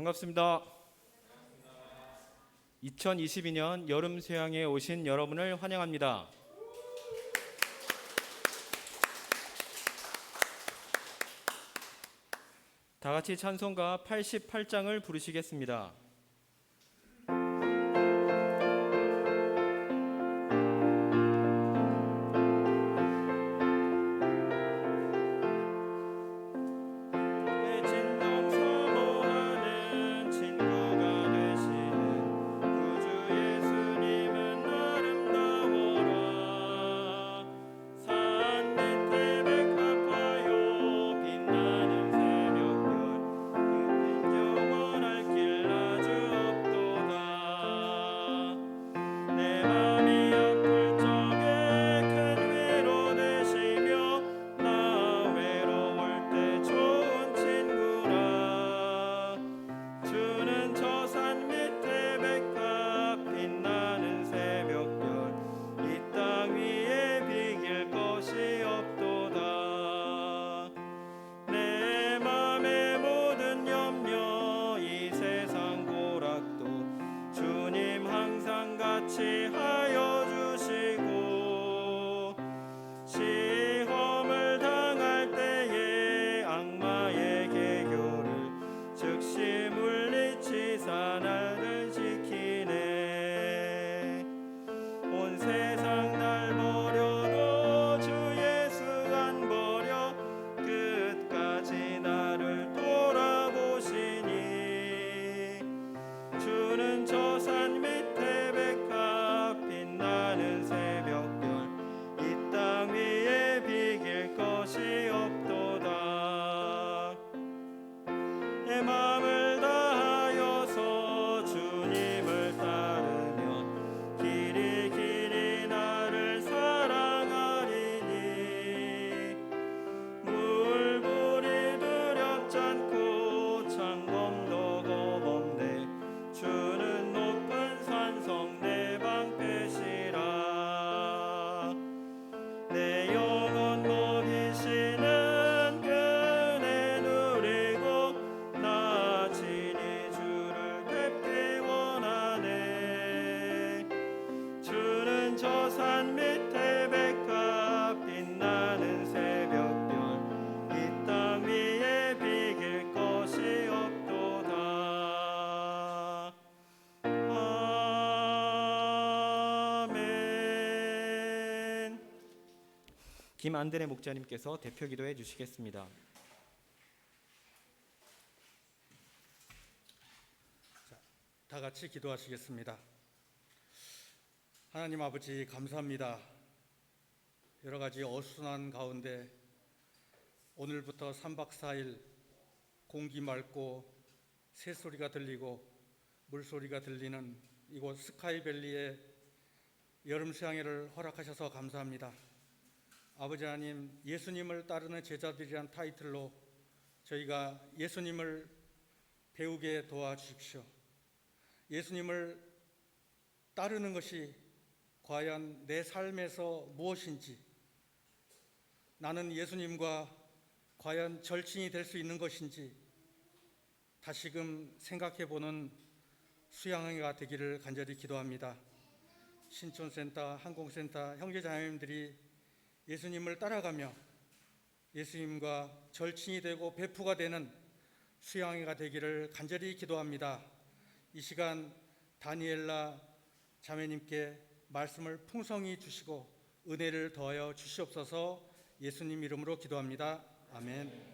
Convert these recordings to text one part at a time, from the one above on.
반갑습니다. 2022년 여름 수양에 오신 여러분을 환영합니다. 다 같이 찬송가 88장을 부르시겠습니다. 김안드레 목자님께서 대표 기도해 주시겠습니다. 다 같이 기도하시겠습니다. 하나님 아버지 감사합니다. 여러 가지 어수선한 가운데 오늘부터 3박 4일 공기 맑고 새소리가 들리고 물소리가 들리는 이곳 스카이밸리의 여름 수양회를 허락하셔서 감사합니다. 아버지 하나님, 예수님을 따르는 제자들이란 타이틀로 저희가 예수님을 배우게 도와주십시오. 예수님을 따르는 것이 과연 내 삶에서 무엇인지, 나는 예수님과 과연 절친이 될 수 있는 것인지 다시금 생각해보는 수양회가 되기를 간절히 기도합니다. 신촌센터, 항공센터 형제자매님들이 예수님을 따라가며 예수님과 절친이 되고 배프가 되는 수양회가 되기를 간절히 기도합니다. 이 시간 다니엘라 자매님께 말씀을 풍성히 주시고 은혜를 더하여 주시옵소서. 예수님 이름으로 기도합니다. 아멘.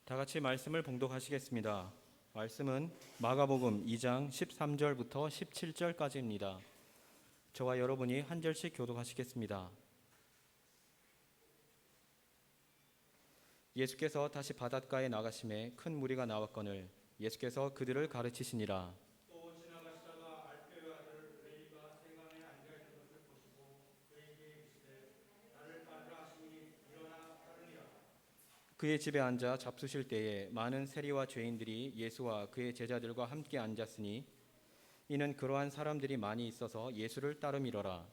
다 같이 말씀을 봉독하시겠습니다. 말씀은 마가복음 2장 13절부터 17절까지입니다. 저와 여러분이 한 절씩 교독하시겠습니다. 예수께서 다시 바닷가에 나가심에 큰 무리가 나왔거늘 예수께서 그들을 가르치시니라. 또 지나가시다가 알페의 아들 레위가 세강에 앉아 있는 것을 보시고 그에게 이르시되 나를 따르라 하시니 일어나 따르니라. 그의 집에 앉아 잡수실 때에 많은 세리와 죄인들이 예수와 그의 제자들과 함께 앉았으니 이는 그러한 사람들이 많이 있어서 예수를 따름이러라.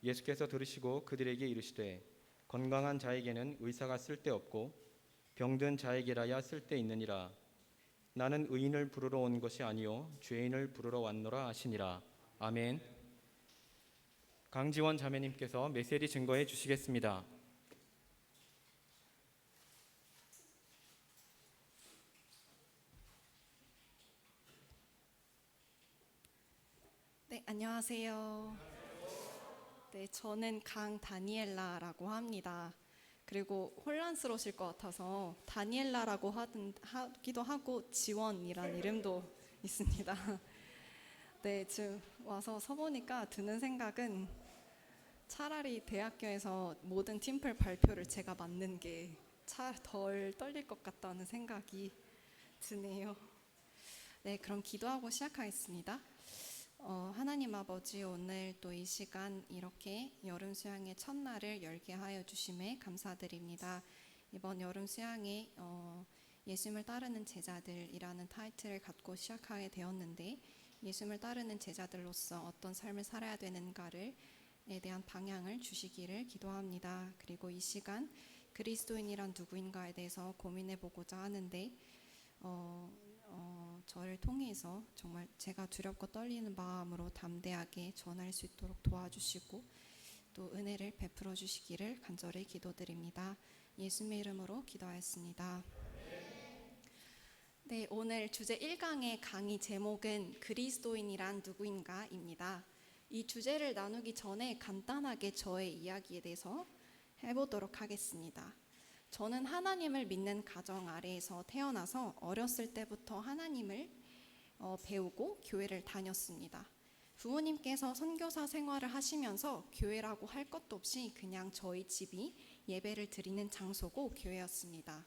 예수께서 들으시고 그들에게 이르시되 건강한 자에게는 의사가 쓸데없고 병든 자에게라야 쓸데있느니라. 나는 의인을 부르러 온 것이 아니요 죄인을 부르러 왔노라 하시니라. 아멘. 강지원 자매님께서 메시지 증거해 주시겠습니다. 네, 안녕하세요. 네, 저는 강다니엘라라고 합니다. 그리고 혼란스러우실 것 같아서 다니엘라라고 하기도 하고 지원이란 이름도 있습니다. 네, 지금 와서 서보니까 드는 생각은 차라리 대학교에서 모든 팀플 발표를 제가 맡는 게 덜 떨릴 것 같다는 생각이 드네요. 네, 그럼 기도하고 시작하겠습니다. 하나님 아버지, 오늘 또 이 시간 이렇게 여름 수양의 첫날을 열게 하여 주심에 감사드립니다. 이번 여름 수양에 예수님을 따르는 제자들이라는 타이틀을 갖고 시작하게 되었는데, 예수님을 따르는 제자들로서 어떤 삶을 살아야 되는가에 대한 방향을 주시기를 기도합니다. 그리고 이 시간 그리스도인이란 누구인가에 대해서 고민해 보고자 하는데, 저를 통해서 정말 제가 두렵고 떨리는 마음으로 담대하게 전할 수 있도록 도와주시고 또 은혜를 베풀어 주시기를 간절히 기도드립니다. 예수님의 이름으로 기도하였습니다. 네, 오늘 주제 1강의 강의 제목은 그리스도인이란 누구인가입니다. 이 주제를 나누기 전에 간단하게 저의 이야기에 대해서 해보도록 하겠습니다. 저는 하나님을 믿는 가정 아래에서 태어나서 어렸을 때부터 하나님을 배우고 교회를 다녔습니다. 부모님께서 선교사 생활을 하시면서 교회라고 할 것도 없이 그냥 저희 집이 예배를 드리는 장소고 교회였습니다.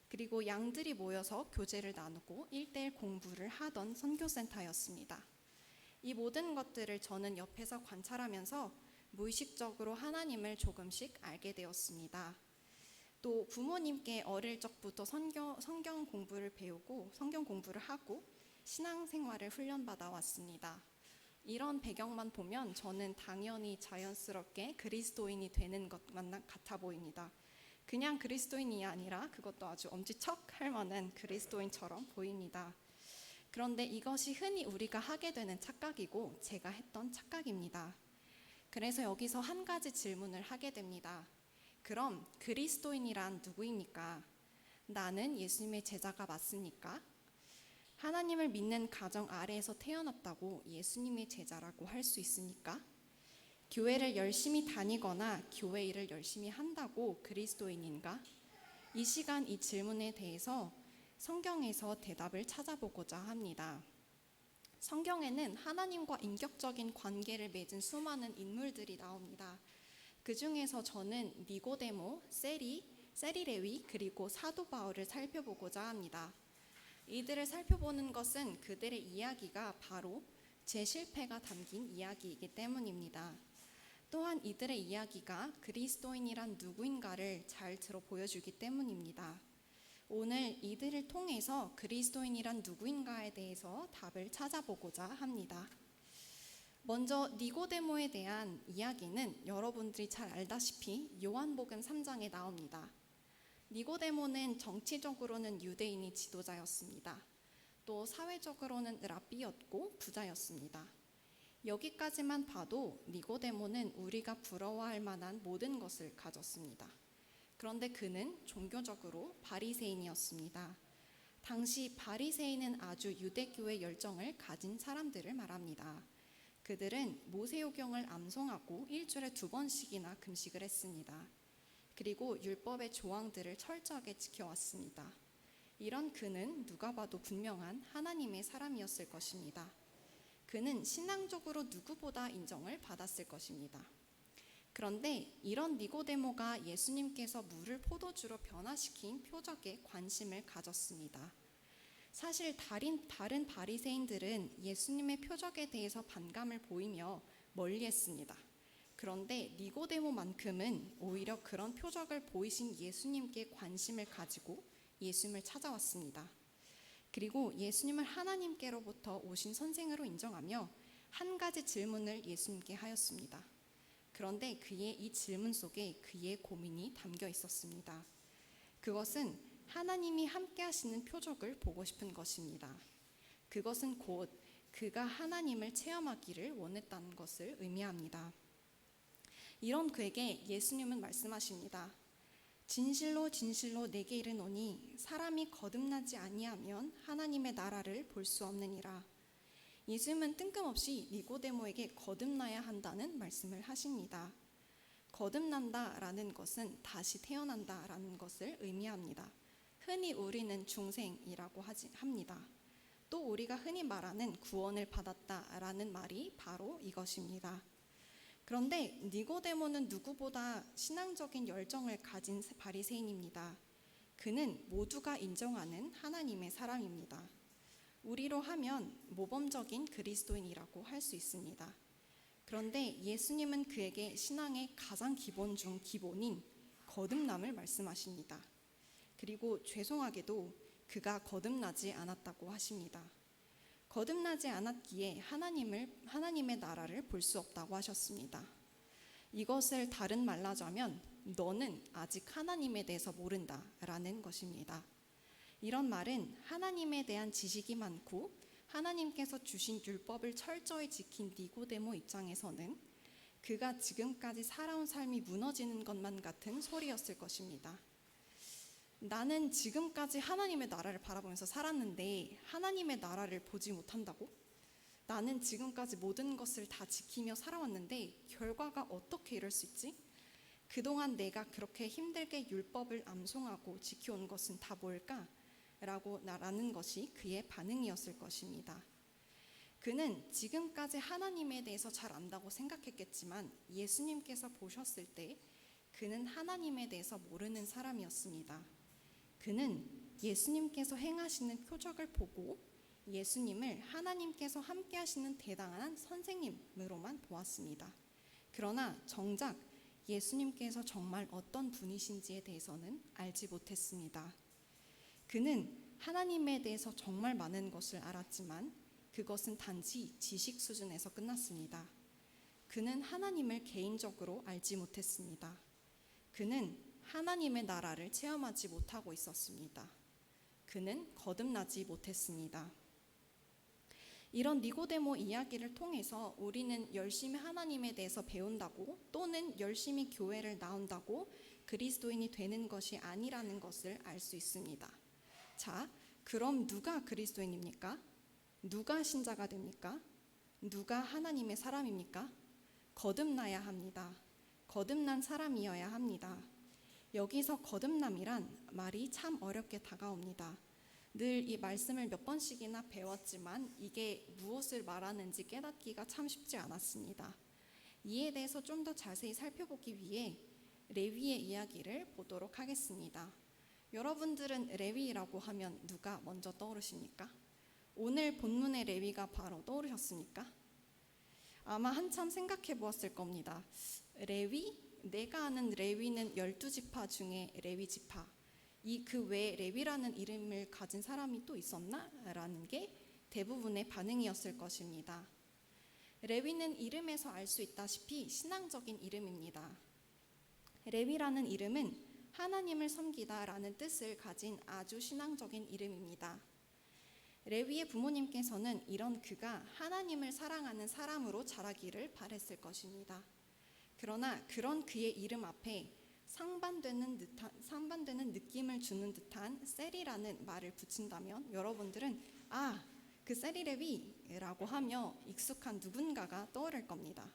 그리고 양들이 모여서 교제를 나누고 1:1 공부를 하던 선교센터였습니다. 이 모든 것들을 저는 옆에서 관찰하면서 무의식적으로 하나님을 조금씩 알게 되었습니다. 또 부모님께 어릴 적부터 성경 공부를 배우고 성경 공부를 하고 신앙생활을 훈련받아 왔습니다. 이런 배경만 보면 저는 당연히 자연스럽게 그리스도인이 되는 것만 같아 보입니다. 그냥 그리스도인이 아니라 그것도 아주 엄지척할 만한 그리스도인처럼 보입니다. 그런데 이것이 흔히 우리가 하게 되는 착각이고 제가 했던 착각입니다. 그래서 여기서 한 가지 질문을 하게 됩니다. 그럼 그리스도인이란 누구입니까? 나는 예수님의 제자가 맞습니까? 하나님을 믿는 가정 아래에서 태어났다고 예수님의 제자라고 할 수 있습니까? 교회를 열심히 다니거나 교회 일을 열심히 한다고 그리스도인인가? 이 시간 이 질문에 대해서 성경에서 대답을 찾아보고자 합니다. 성경에는 하나님과 인격적인 관계를 맺은 수많은 인물들이 나옵니다. 그 중에서 저는 니고데모, 세리레위 그리고 사도 바울을 살펴보고자 합니다. 이들을 살펴보는 것은 그들의 이야기가 바로 제 실패가 담긴 이야기이기 때문입니다. 또한 이들의 이야기가 그리스도인이란 누구인가를 잘 들어 보여주기 때문입니다. 오늘 이들을 통해서 그리스도인이란 누구인가에 대해서 답을 찾아보고자 합니다. 먼저 니고데모에 대한 이야기는 여러분들이 잘 알다시피 요한복음 3장에 나옵니다. 니고데모는 정치적으로는 유대인이 지도자였습니다. 또 사회적으로는 랍비였고 부자였습니다. 여기까지만 봐도 니고데모는 우리가 부러워할 만한 모든 것을 가졌습니다. 그런데 그는 종교적으로 바리새인이었습니다. 당시 바리새인은 아주 유대교의 열정을 가진 사람들을 말합니다. 그들은 모세오경을 암송하고 일주일에 2번씩이나 금식을 했습니다. 그리고 율법의 조항들을 철저하게 지켜왔습니다. 이런 그는 누가 봐도 분명한 하나님의 사람이었을 것입니다. 그는 신앙적으로 누구보다 인정을 받았을 것입니다. 그런데 이런 니고데모가 예수님께서 물을 포도주로 변화시킨 표적에 관심을 가졌습니다. 사실 다른 바리새인들은 예수님의 표적에 대해서 반감을 보이며 멀리했습니다. 그런데 니고데모만큼은 오히려 그런 표적을 보이신 예수님께 관심을 가지고 예수님을 찾아왔습니다. 그리고 예수님을 하나님께로부터 오신 선생으로 인정하며 한 가지 질문을 예수님께 하였습니다. 그런데 그의 이 질문 속에 그의 고민이 담겨 있었습니다. 그것은 하나님이 함께 하시는 표적을 보고 싶은 것입니다. 그것은 곧 그가 하나님을 체험하기를 원했다는 것을 의미합니다. 이런 그에게 예수님은 말씀하십니다. 진실로 진실로 내게 이르노니 사람이 거듭나지 아니하면 하나님의 나라를 볼 수 없느니라. 예수님은 뜬금없이 니고데모에게 거듭나야 한다는 말씀을 하십니다. 거듭난다라는 것은 다시 태어난다라는 것을 의미합니다. 흔히 우리는 중생이라고 합니다. 또 우리가 흔히 말하는 구원을 받았다라는 말이 바로 이것입니다. 그런데 니고데모는 누구보다 신앙적인 열정을 가진 바리새인입니다. 그는 모두가 인정하는 하나님의 사람입니다. 우리로 하면 모범적인 그리스도인이라고 할 수 있습니다. 그런데 예수님은 그에게 신앙의 가장 기본 중 기본인 거듭남을 말씀하십니다. 그리고 죄송하게도 그가 거듭나지 않았다고 하십니다. 거듭나지 않았기에 하나님의 나라를 볼 수 없다고 하셨습니다. 이것을 다른 말로 하자면 너는 아직 하나님에 대해서 모른다라는 것입니다. 이런 말은 하나님에 대한 지식이 많고 하나님께서 주신 율법을 철저히 지킨 니고데모 입장에서는 그가 지금까지 살아온 삶이 무너지는 것만 같은 소리였을 것입니다. 나는 지금까지 하나님의 나라를 바라보면서 살았는데 하나님의 나라를 보지 못한다고? 나는 지금까지 모든 것을 다 지키며 살아왔는데 결과가 어떻게 이럴 수 있지? 그동안 내가 그렇게 힘들게 율법을 암송하고 지켜온 것은 다 뭘까? 라는 것이 그의 반응이었을 것입니다. 그는 지금까지 하나님에 대해서 잘 안다고 생각했겠지만 예수님께서 보셨을 때 그는 하나님에 대해서 모르는 사람이었습니다. 그는 예수님께서 행하시는 표적을 보고 예수님을 하나님께서 함께 하시는 대단한 선생님으로만 보았습니다. 그러나 정작 예수님께서 정말 어떤 분이신지에 대해서는 알지 못했습니다. 그는 하나님에 대해서 정말 많은 것을 알았지만 그것은 단지 지식 수준에서 끝났습니다. 그는 하나님을 개인적으로 알지 못했습니다. 그는 하나님의 나라를 체험하지 못하고 있었습니다. 그는 거듭나지 못했습니다. 이런 니고데모 이야기를 통해서 우리는 열심히 하나님에 대해서 배운다고 또는 열심히 교회를 나온다고 그리스도인이 되는 것이 아니라는 것을 알 수 있습니다. 자, 그럼 누가 그리스도인입니까? 누가 신자가 됩니까? 누가 하나님의 사람입니까? 거듭나야 합니다. 거듭난 사람이어야 합니다. 여기서 거듭남이란 말이 참 어렵게 다가옵니다. 늘 이 말씀을 몇 번씩이나 배웠지만 이게 무엇을 말하는지 깨닫기가 참 쉽지 않았습니다. 이에 대해서 좀 더 자세히 살펴보기 위해 레위의 이야기를 보도록 하겠습니다. 여러분들은 레위라고 하면 누가 먼저 떠오르십니까? 오늘 본문의 레위가 바로 떠오르셨습니까? 아마 한참 생각해 보았을 겁니다. 레위? 내가 아는 레위는 12지파 중에 레위 지파. 그 외에 레위라는 이름을 가진 사람이 또 있었나? 라는 게 대부분의 반응이었을 것입니다. 레위는 이름에서 알 수 있다시피 신앙적인 이름입니다. 레위라는 이름은 하나님을 섬기다라는 뜻을 가진 아주 신앙적인 이름입니다. 레위의 부모님께서는 이런 그가 하나님을 사랑하는 사람으로 자라기를 바랬을 것입니다. 그러나 그런 그의 이름 앞에 상반되는 느낌을 주는 듯한 셀이라는 말을 붙인다면 여러분들은 그 셀이 레위라고 하며 익숙한 누군가가 떠오를 겁니다.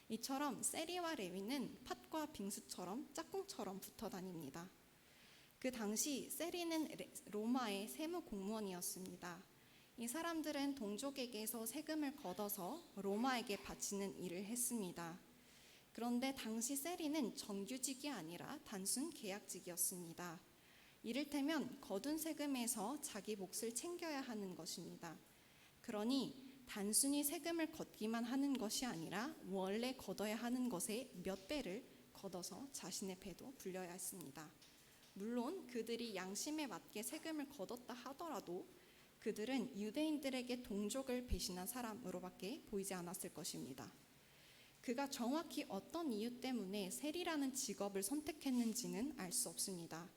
이처럼 셀이와 레위는 팥과 빙수처럼 짝꿍처럼 붙어 다닙니다. 그 당시 셀이는 로마의 세무 공무원이었습니다. 이 사람들은 동족에게서 세금을 걷어서 로마에게 바치는 일을 했습니다. 그런데 당시 셀이는 정규직이 아니라 단순 계약직이었습니다. 이를테면 거둔 세금에서 자기 몫을 챙겨야 하는 것입니다. 그러니 단순히 세금을 걷기만 하는 것이 아니라 원래 걷어야 하는 것의 몇 배를 걷어서 자신의 배도 불려야 했습니다. 물론 그들이 양심에 맞게 세금을 걷었다 하더라도 그들은 유대인들에게 동족을 배신한 사람으로밖에 보이지 않았을 것입니다. 그가 정확히 어떤 이유 때문에 세리라는 직업을 선택했는지는 알 수 없습니다.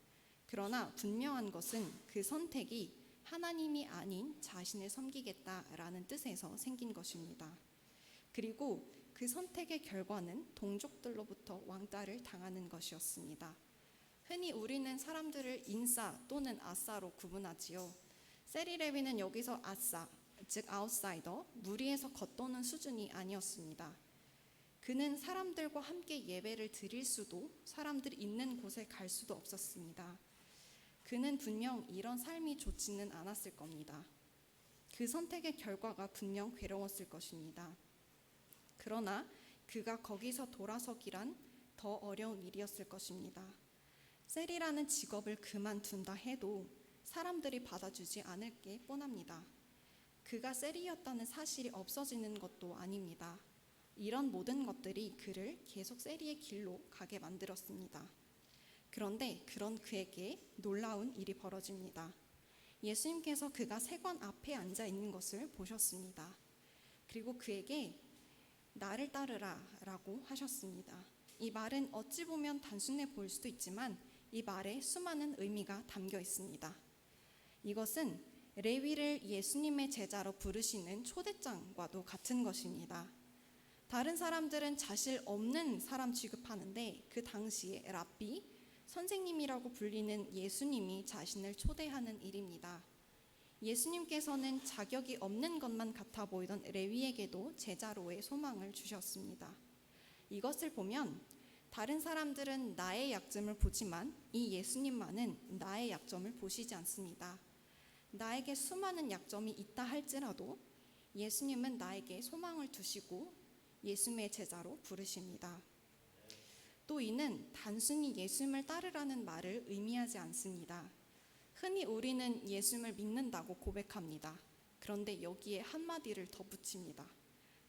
그러나 분명한 것은 그 선택이 하나님이 아닌 자신을 섬기겠다라는 뜻에서 생긴 것입니다. 그리고 그 선택의 결과는 동족들로부터 왕따를 당하는 것이었습니다. 흔히 우리는 사람들을 인싸 또는 아싸로 구분하지요. 세리 레위는 여기서 아싸, 즉 아웃사이더, 무리에서 겉도는 수준이 아니었습니다. 그는 사람들과 함께 예배를 드릴 수도 사람들이 있는 곳에 갈 수도 없었습니다. 그는 분명 이런 삶이 좋지는 않았을 겁니다. 그 선택의 결과가 분명 괴로웠을 것입니다. 그러나 그가 거기서 돌아서기란 더 어려운 일이었을 것입니다. 세리라는 직업을 그만둔다 해도 사람들이 받아주지 않을 게 뻔합니다. 그가 세리였다는 사실이 없어지는 것도 아닙니다. 이런 모든 것들이 그를 계속 세리의 길로 가게 만들었습니다. 그런데 그런 그에게 놀라운 일이 벌어집니다. 예수님께서 그가 세관 앞에 앉아 있는 것을 보셨습니다. 그리고 그에게 나를 따르라 라고 하셨습니다. 이 말은 어찌 보면 단순해 보일 수도 있지만 이 말에 수많은 의미가 담겨 있습니다. 이것은 레위를 예수님의 제자로 부르시는 초대장과도 같은 것입니다. 다른 사람들은 자실 없는 사람 취급하는데 그 당시에 랍비, 선생님이라고 불리는 예수님이 자신을 초대하는 일입니다. 예수님께서는 자격이 없는 것만 같아 보이던 레위에게도 제자로의 소망을 주셨습니다. 이것을 보면 다른 사람들은 나의 약점을 보지만 이 예수님만은 나의 약점을 보시지 않습니다. 나에게 수많은 약점이 있다 할지라도 예수님은 나에게 소망을 두시고 예수님의 제자로 부르십니다. 또 이는 단순히 예수님을 따르라는 말을 의미하지 않습니다. 흔히 우리는 예수님을 믿는다고 고백합니다. 그런데 여기에 한마디를 더 붙입니다.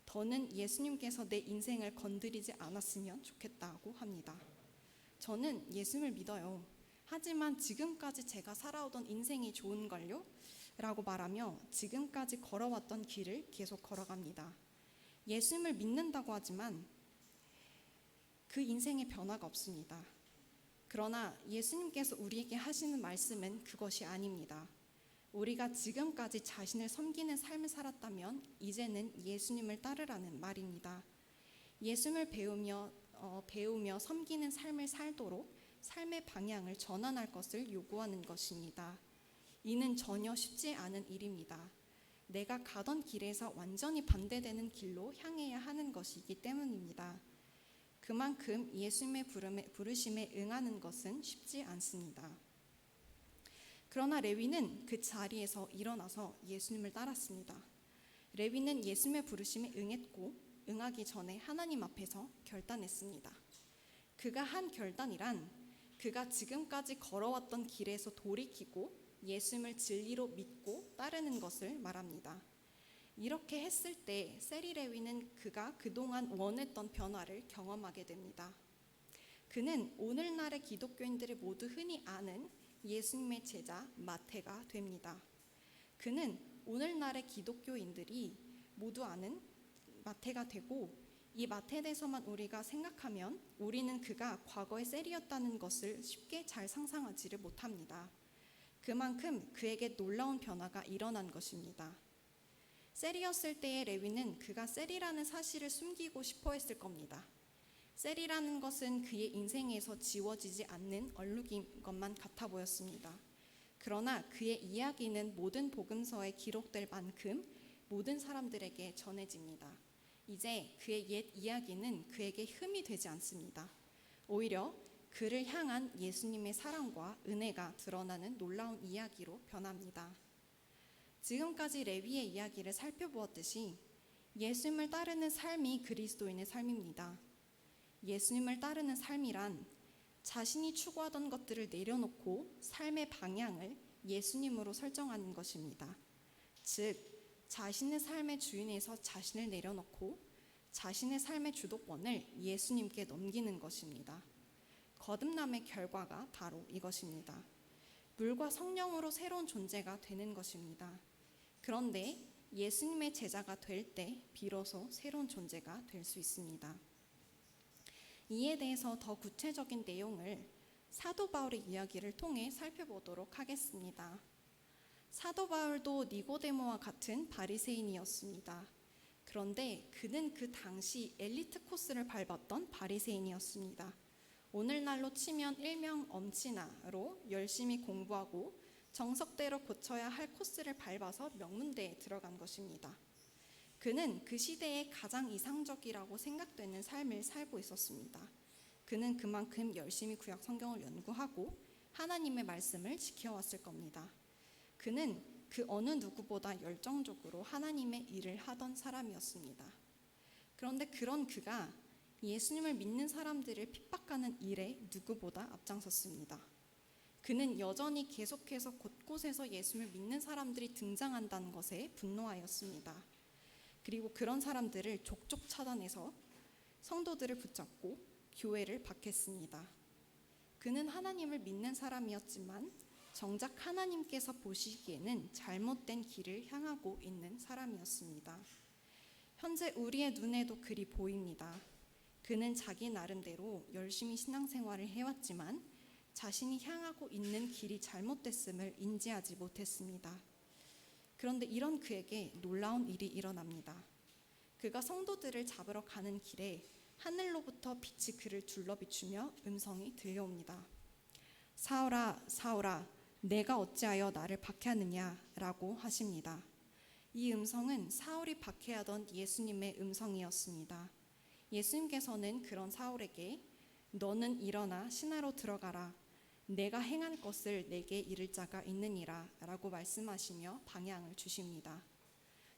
더는 예수님께서 내 인생을 건드리지 않았으면 좋겠다고 합니다. 저는 예수님을 믿어요. 하지만 지금까지 제가 살아오던 인생이 좋은걸요? 라고 말하며 지금까지 걸어왔던 길을 계속 걸어갑니다. 예수님을 믿는다고 하지만 그 인생에 변화가 없습니다. 그러나 예수님께서 우리에게 하시는 말씀은 그것이 아닙니다. 우리가 지금까지 자신을 섬기는 삶을 살았다면 이제는 예수님을 따르라는 말입니다. 예수님을 배우며 섬기는 삶을 살도록 삶의 방향을 전환할 것을 요구하는 것입니다. 이는 전혀 쉽지 않은 일입니다. 내가 가던 길에서 완전히 반대되는 길로 향해야 하는 것이기 때문입니다. 그만큼 예수님의 부르심에 응하는 것은 쉽지 않습니다. 그러나 레위는 그 자리에서 일어나서 예수님을 따랐습니다. 레위는 예수님의 부르심에 응했고 응하기 전에 하나님 앞에서 결단했습니다. 그가 한 결단이란 그가 지금까지 걸어왔던 길에서 돌이키고 예수님을 진리로 믿고 따르는 것을 말합니다. 이렇게 했을 때 세리 레위는 그가 그동안 원했던 변화를 경험하게 됩니다. 그는 오늘날의 기독교인들이 모두 흔히 아는 예수님의 제자 마태가 됩니다. 그는 오늘날의 기독교인들이 모두 아는 마태가 되고 이 마태에 대해서만 우리가 생각하면 우리는 그가 과거의 세리였다는 것을 쉽게 잘 상상하지를 못합니다. 그만큼 그에게 놀라운 변화가 일어난 것입니다. 세리였을 때의 레위는 그가 세리라는 사실을 숨기고 싶어 했을 겁니다. 세리라는 것은 그의 인생에서 지워지지 않는 얼룩인 것만 같아 보였습니다. 그러나 그의 이야기는 모든 복음서에 기록될 만큼 모든 사람들에게 전해집니다. 이제 그의 옛 이야기는 그에게 흠이 되지 않습니다. 오히려 그를 향한 예수님의 사랑과 은혜가 드러나는 놀라운 이야기로 변합니다. 지금까지 레위의 이야기를 살펴보았듯이 예수님을 따르는 삶이 그리스도인의 삶입니다. 예수님을 따르는 삶이란 자신이 추구하던 것들을 내려놓고 삶의 방향을 예수님으로 설정하는 것입니다. 즉, 자신의 삶의 주인에서 자신을 내려놓고 자신의 삶의 주도권을 예수님께 넘기는 것입니다. 거듭남의 결과가 바로 이것입니다. 물과 성령으로 새로운 존재가 되는 것입니다. 그런데 예수님의 제자가 될 때 비로소 새로운 존재가 될 수 있습니다. 이에 대해서 더 구체적인 내용을 사도 바울의 이야기를 통해 살펴보도록 하겠습니다. 사도 바울도 니고데모와 같은 바리새인이었습니다. 그런데 그는 그 당시 엘리트 코스를 밟았던 바리새인이었습니다. 오늘날로 치면 일명 엄친아로 열심히 공부하고 정석대로 고쳐야 할 코스를 밟아서 명문대에 들어간 것입니다. 그는 그 시대에 가장 이상적이라고 생각되는 삶을 살고 있었습니다. 그는 그만큼 열심히 구약 성경을 연구하고 하나님의 말씀을 지켜왔을 겁니다. 그는 그 어느 누구보다 열정적으로 하나님의 일을 하던 사람이었습니다. 그런데 그런 그가 예수님을 믿는 사람들을 핍박하는 일에 누구보다 앞장섰습니다. 그는 여전히 계속해서 곳곳에서 예수님을 믿는 사람들이 등장한다는 것에 분노하였습니다. 그리고 그런 사람들을 족족 차단해서 성도들을 붙잡고 교회를 박했습니다. 그는 하나님을 믿는 사람이었지만 정작 하나님께서 보시기에는 잘못된 길을 향하고 있는 사람이었습니다. 현재 우리의 눈에도 그리 보입니다. 그는 자기 나름대로 열심히 신앙생활을 해왔지만 자신이 향하고 있는 길이 잘못됐음을 인지하지 못했습니다. 그런데 이런 그에게 놀라운 일이 일어납니다. 그가 성도들을 잡으러 가는 길에 하늘로부터 빛이 그를 둘러비추며 음성이 들려옵니다. 사울아, 사울아, 내가 어찌하여 나를 박해하느냐? 라고 하십니다. 이 음성은 사울이 박해하던 예수님의 음성이었습니다. 예수님께서는 그런 사울에게 너는 일어나 신하로 들어가라. 내가 행할 것을 내게 이를 자가 있느니라 라고 말씀하시며 방향을 주십니다.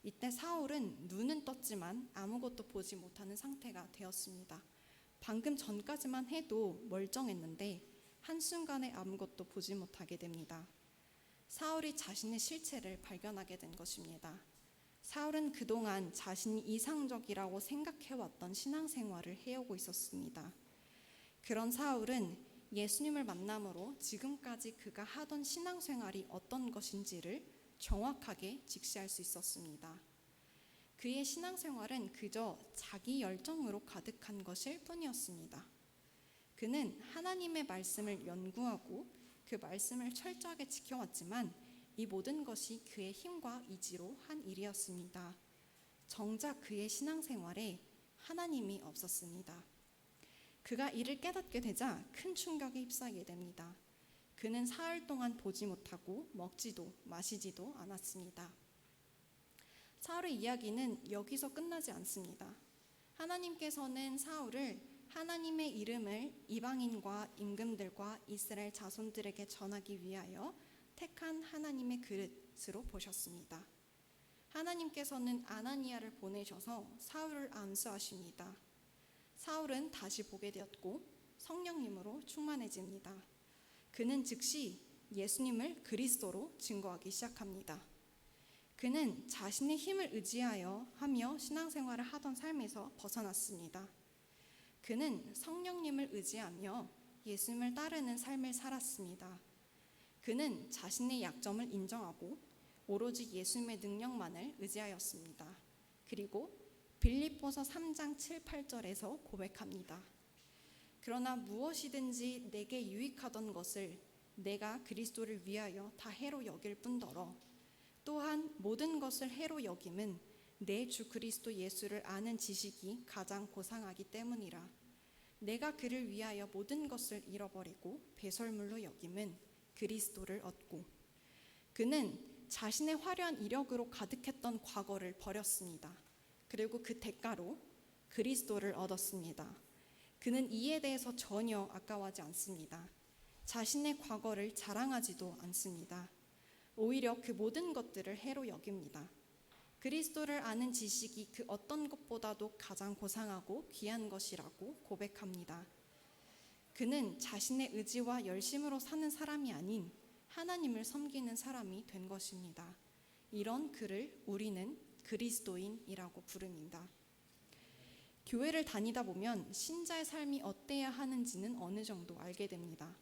이때 사울은 눈은 떴지만 아무것도 보지 못하는 상태가 되었습니다. 방금 전까지만 해도 멀쩡했는데 한순간에 아무것도 보지 못하게 됩니다. 사울이 자신의 실체를 발견하게 된 것입니다. 사울은 그동안 자신이 이상적이라고 생각해왔던 신앙생활을 해오고 있었습니다. 그런 사울은 예수님을 만남으로 지금까지 그가 하던 신앙생활이 어떤 것인지를 정확하게 직시할 수 있었습니다. 그의 신앙생활은 그저 자기 열정으로 가득한 것일 뿐이었습니다. 그는 하나님의 말씀을 연구하고 그 말씀을 철저하게 지켜왔지만 이 모든 것이 그의 힘과 의지로 한 일이었습니다. 정작 그의 신앙생활에 하나님이 없었습니다. 그가 이를 깨닫게 되자 큰 충격에 휩싸이게 됩니다. 그는 사흘 동안 보지 못하고 먹지도 마시지도 않았습니다. 사울의 이야기는 여기서 끝나지 않습니다. 하나님께서는 사울을 하나님의 이름을 이방인과 임금들과 이스라엘 자손들에게 전하기 위하여 택한 하나님의 그릇으로 보셨습니다. 하나님께서는 아나니아를 보내셔서 사울을 안수하십니다. 사울은 다시 보게 되었고 성령님으로 충만해집니다. 그는 즉시 예수님을 그리스도로 증거하기 시작합니다. 그는 자신의 힘을 의지하여 하며 신앙생활을 하던 삶에서 벗어났습니다. 그는 성령님을 의지하며 예수님을 따르는 삶을 살았습니다. 그는 자신의 약점을 인정하고 오로지 예수님의 능력만을 의지하였습니다. 그리고 빌립보서 3장 7, 8절에서 고백합니다. 그러나 무엇이든지 내게 유익하던 것을 내가 그리스도를 위하여 다 해로 여길 뿐더러 또한 모든 것을 해로 여김은 내 주 그리스도 예수를 아는 지식이 가장 고상하기 때문이라. 내가 그를 위하여 모든 것을 잃어버리고 배설물로 여김은 그리스도를 얻고. 그는 자신의 화려한 이력으로 가득했던 과거를 버렸습니다. 그리고 그 대가로 그리스도를 얻었습니다. 그는 이에 대해서 전혀 아까워하지 않습니다. 자신의 과거를 자랑하지도 않습니다. 오히려 그 모든 것들을 해로 여깁니다. 그리스도를 아는 지식이 그 어떤 것보다도 가장 고상하고 귀한 것이라고 고백합니다. 그는 자신의 의지와 열심으로 사는 사람이 아닌 하나님을 섬기는 사람이 된 것입니다. 이런 그를 우리는 그리스도인이라고 부릅니다. 교회를 다니다 보면 신자의 삶이 어때야 하는지는 어느 정도 알게 됩니다.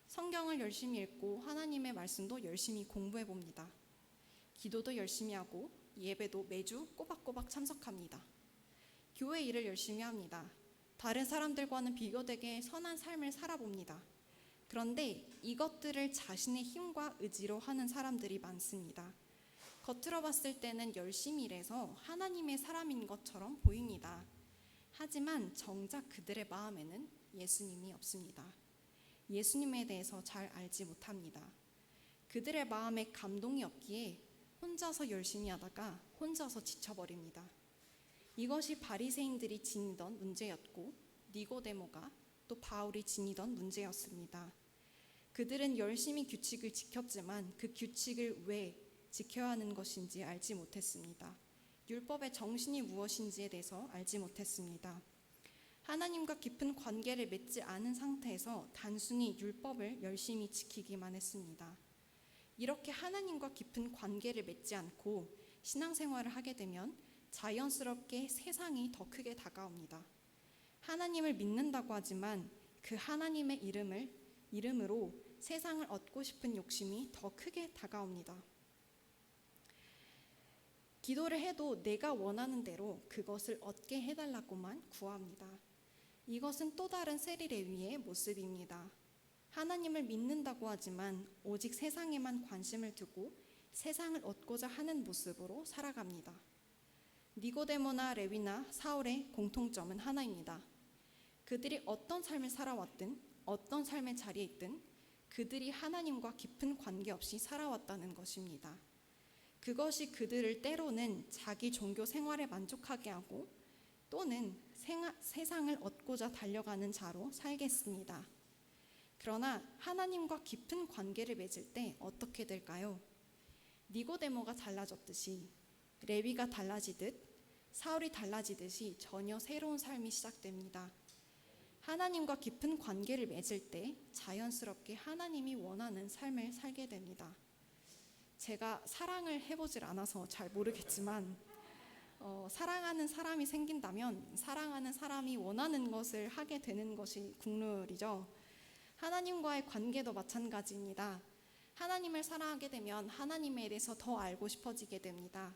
성경을 열심히 읽고 하나님의 말씀도 열심히 공부해 봅니다. 기도도 열심히 하고 예배도 매주 꼬박꼬박 참석합니다. 교회 일을 열심히 합니다. 다른 사람들과는 비교되게 선한 삶을 살아봅니다. 그런데 이것들을 자신의 힘과 의지로 하는 사람들이 많습니다. 겉으로 봤을 때는 열심히 일해서 하나님의 사람인 것처럼 보입니다. 하지만 정작 그들의 마음에는 예수님이 없습니다. 예수님에 대해서 잘 알지 못합니다. 그들의 마음에 감동이 없기에 혼자서 열심히 하다가 혼자서 지쳐버립니다. 이것이 바리새인들이 지니던 문제였고 니고데모가 또 바울이 지니던 문제였습니다. 그들은 열심히 규칙을 지켰지만 그 규칙을 왜 지켜야 하는 것인지 알지 못했습니다. 율법의 정신이 무엇인지에 대해서 알지 못했습니다. 하나님과 깊은 관계를 맺지 않은 상태에서 단순히 율법을 열심히 지키기만 했습니다. 이렇게 하나님과 깊은 관계를 맺지 않고 신앙생활을 하게 되면 자연스럽게 세상이 더 크게 다가옵니다. 하나님을 믿는다고 하지만 그 하나님의 이름으로 세상을 얻고 싶은 욕심이 더 크게 다가옵니다. 기도를 해도 내가 원하는 대로 그것을 얻게 해달라고만 구합니다. 이것은 또 다른 세리레위의 모습입니다. 하나님을 믿는다고 하지만 오직 세상에만 관심을 두고 세상을 얻고자 하는 모습으로 살아갑니다. 니고데모나 레위나 사울의 공통점은 하나입니다. 그들이 어떤 삶을 살아왔든 어떤 삶의 자리에 있든 그들이 하나님과 깊은 관계없이 살아왔다는 것입니다. 그것이 그들을 때로는 자기 종교 생활에 만족하게 하고 또는 세상을 얻고자 달려가는 자로 살게 했습니다. 그러나 하나님과 깊은 관계를 맺을 때 어떻게 될까요? 니고데모가 달라졌듯이 레위가 달라지듯 사울이 달라지듯이 전혀 새로운 삶이 시작됩니다. 하나님과 깊은 관계를 맺을 때 자연스럽게 하나님이 원하는 삶을 살게 됩니다. 제가 사랑을 해보질 않아서 잘 모르겠지만 사랑하는 사람이 생긴다면 사랑하는 사람이 원하는 것을 하게 되는 것이 국룰이죠. 하나님과의 관계도 마찬가지입니다. 하나님을 사랑하게 되면 하나님에 대해서 더 알고 싶어지게 됩니다.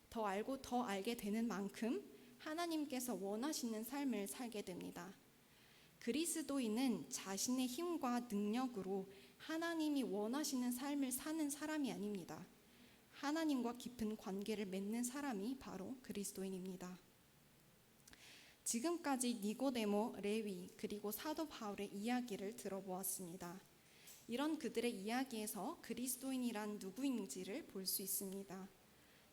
더 알고 더 알게 되는 만큼 하나님께서 원하시는 삶을 살게 됩니다. 그리스도인은 자신의 힘과 능력으로 하나님이 원하시는 삶을 사는 사람이 아닙니다. 하나님과 깊은 관계를 맺는 사람이 바로 그리스도인입니다. 지금까지 니고데모, 레위, 그리고 사도 바울의 이야기를 들어보았습니다. 이런 그들의 이야기에서 그리스도인이란 누구인지를 볼 수 있습니다.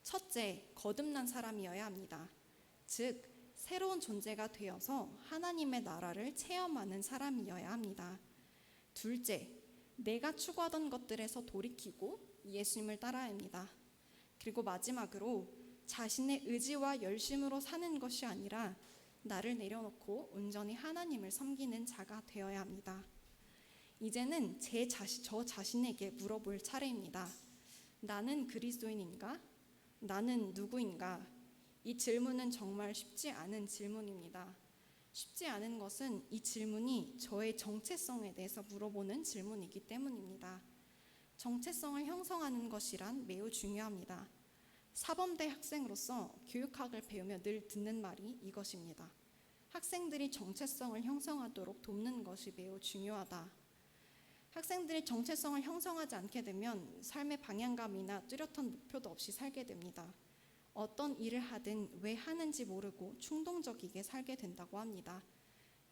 첫째, 거듭난 사람이어야 합니다. 즉, 새로운 존재가 되어서 하나님의 나라를 체험하는 사람이어야 합니다. 둘째, 내가 추구하던 것들에서 돌이키고 예수님을 따라야 합니다. 그리고 마지막으로 자신의 의지와 열심으로 사는 것이 아니라 나를 내려놓고 온전히 하나님을 섬기는 자가 되어야 합니다. 이제는 저 자신에게 물어볼 차례입니다. 나는 그리스도인인가? 나는 누구인가? 이 질문은 정말 쉽지 않은 질문입니다. 쉽지 않은 것은 이 질문이 저의 정체성에 대해서 물어보는 질문이기 때문입니다. 정체성을 형성하는 것이란 매우 중요합니다. 사범대 학생으로서 교육학을 배우며 늘 듣는 말이 이것입니다. 학생들이 정체성을 형성하도록 돕는 것이 매우 중요하다. 학생들이 정체성을 형성하지 않게 되면 삶의 방향감이나 뚜렷한 목표도 없이 살게 됩니다. 어떤 일을 하든 왜 하는지 모르고 충동적이게 살게 된다고 합니다.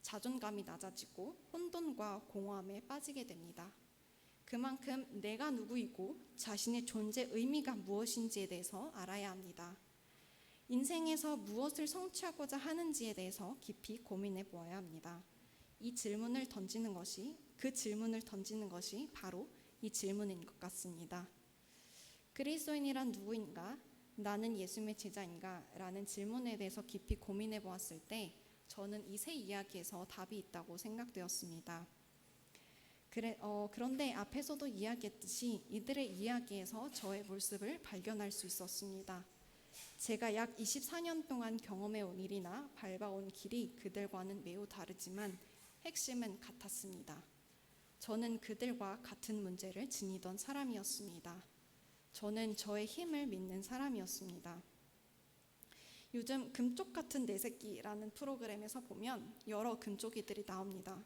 자존감이 낮아지고 혼돈과 공허함에 빠지게 됩니다. 그만큼 내가 누구이고 자신의 존재 의미가 무엇인지에 대해서 알아야 합니다. 인생에서 무엇을 성취하고자 하는지에 대해서 깊이 고민해 보아야 합니다. 그 질문을 던지는 것이 바로 이 질문인 것 같습니다. 그리스도인이란 누구인가? 나는 예수님의 제자인가? 라는 질문에 대해서 깊이 고민해 보았을 때 저는 이 세 이야기에서 답이 있다고 생각되었습니다. 그런데 앞에서도 이야기했듯이 이들의 이야기에서 저의 모습을 발견할 수 있었습니다. 제가 약 24년 동안 경험해온 일이나 밟아온 길이 그들과는 매우 다르지만 핵심은 같았습니다. 저는 그들과 같은 문제를 지니던 사람이었습니다. 저는 저의 힘을 믿는 사람이었습니다. 요즘 금쪽 같은 내 새끼라는 프로그램에서 보면 여러 금쪽이들이 나옵니다.